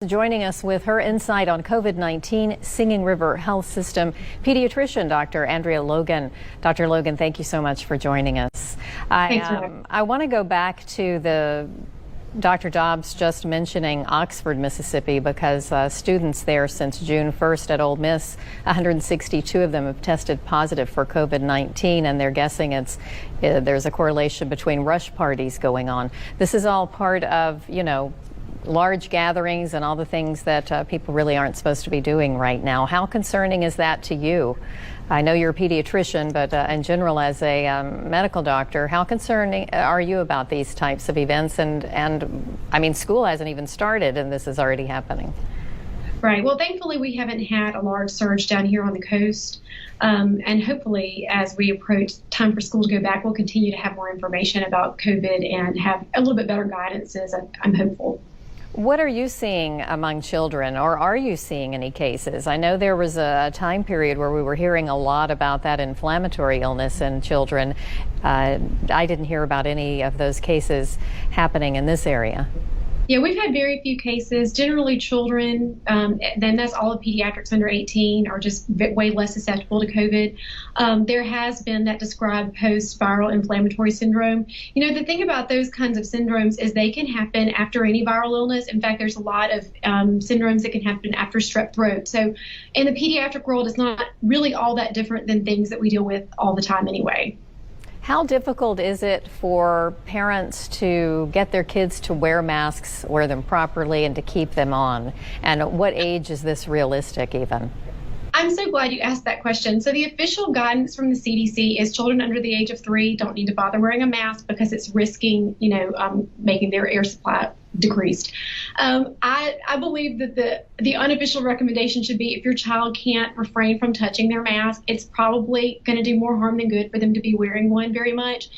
Joining us with her insight on COVID-19, Singing River Health System pediatrician, Dr. Andrea Logan. Dr. Logan, thank you so much for joining us. I want to go back to the Dr. Dobbs just mentioning Oxford, Mississippi, because students there since June 1st at Ole Miss, 162 of them have tested positive for COVID-19, and they're guessing there's a correlation between rush parties going on. This is all part of, large gatherings and all the things that people really aren't supposed to be doing right now. How concerning is that to you? I know you're a pediatrician, but in general, as a medical doctor, how concerned are you about these types of events? And I mean, school hasn't even started and this is already happening. Right. Well, thankfully, we haven't had a large surge down here on the coast. And hopefully, as we approach time for school to go back, we'll continue to have more information about COVID and have a little bit better guidances. I'm hopeful. What are you seeing among children, or are you seeing any cases? I know there was a time period where we were hearing a lot about that inflammatory illness in children. I didn't hear about any of those cases happening in this area. Yeah, we've had very few cases. Generally, children, then that's all of pediatrics under 18, are just way less susceptible to COVID. There has been that described post-viral inflammatory syndrome. The thing about those kinds of syndromes is they can happen after any viral illness. In fact, there's a lot of syndromes that can happen after strep throat. So in the pediatric world, it's not really all that different than things that we deal with all the time anyway. How difficult is it for parents to get their kids to wear masks, wear them properly, and to keep them on? And at what age is this realistic even? I'm so glad you asked that question. So the official guidance from the CDC is children under the age of 3 don't need to bother wearing a mask because it's risking, making their air supply decreased. I believe that the unofficial recommendation should be if your child can't refrain from touching their mask, it's probably going to do more harm than good for them to be wearing one very much.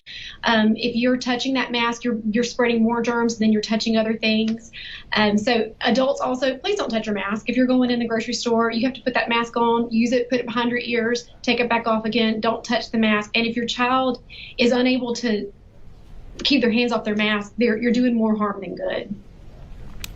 If you're touching that mask, you're spreading more germs than you're touching other things. So adults also, please don't touch your mask. If you're going in the grocery store, you have to put that mask on, use it, put it behind your ears, take it back off again, don't touch the mask. And if your child is unable to keep their hands off their mask, you're doing more harm than good.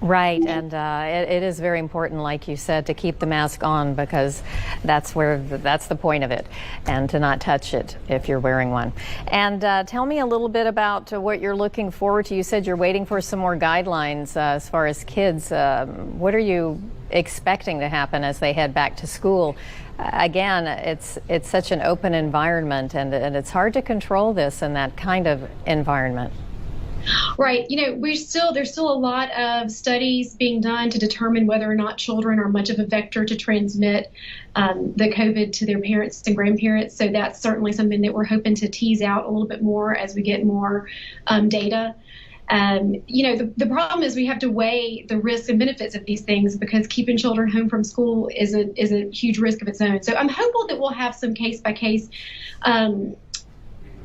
Right, and it is very important, like you said, to keep the mask on because that's the point of it, and to not touch it if you're wearing one. And tell me a little bit about what you're looking forward to. You said you're waiting for some more guidelines as far as kids. What are you expecting to happen as they head back to school? Again, it's such an open environment, and it's hard to control this in that kind of environment. Right. There's still a lot of studies being done to determine whether or not children are much of a vector to transmit the COVID to their parents and grandparents. So that's certainly something that we're hoping to tease out a little bit more as we get more data. The problem is we have to weigh the risks and benefits of these things because keeping children home from school is a huge risk of its own. So I'm hopeful that we'll have some case-by-case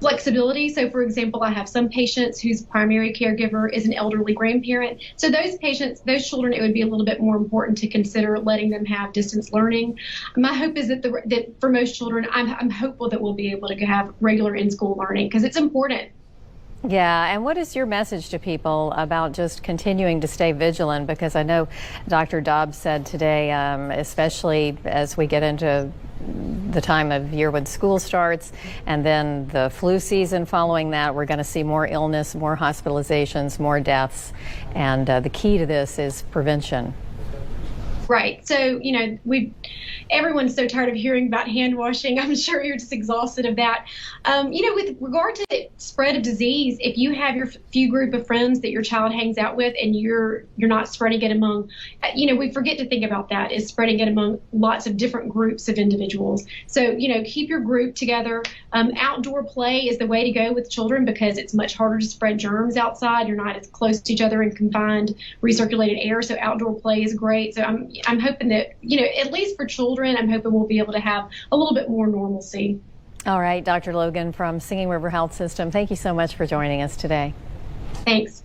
flexibility. So, for example, I have some patients whose primary caregiver is an elderly grandparent. So those children, it would be a little bit more important to consider letting them have distance learning. My hope is that for most children, I'm hopeful that we'll be able to have regular in-school learning because it's important. Yeah, and what is your message to people about just continuing to stay vigilant? Because I know Dr. Dobbs said today, especially as we get into the time of year when school starts and then the flu season following that, we're going to see more illness, more hospitalizations, more deaths. And the key to this is prevention. Right. So, everyone's so tired of hearing about hand washing. I'm sure you're just exhausted of that. With regard to the spread of disease, if you have your few group of friends that your child hangs out with and you're not spreading it among, we forget to think about that, is spreading it among lots of different groups of individuals. So, keep your group together. Outdoor play is the way to go with children because it's much harder to spread germs outside. You're not as close to each other in confined, recirculated air. So outdoor play is great. So I'm hoping that, at least for children, I'm hoping we'll be able to have a little bit more normalcy. All right, Dr. Logan from Singing River Health System, thank you so much for joining us today. Thanks.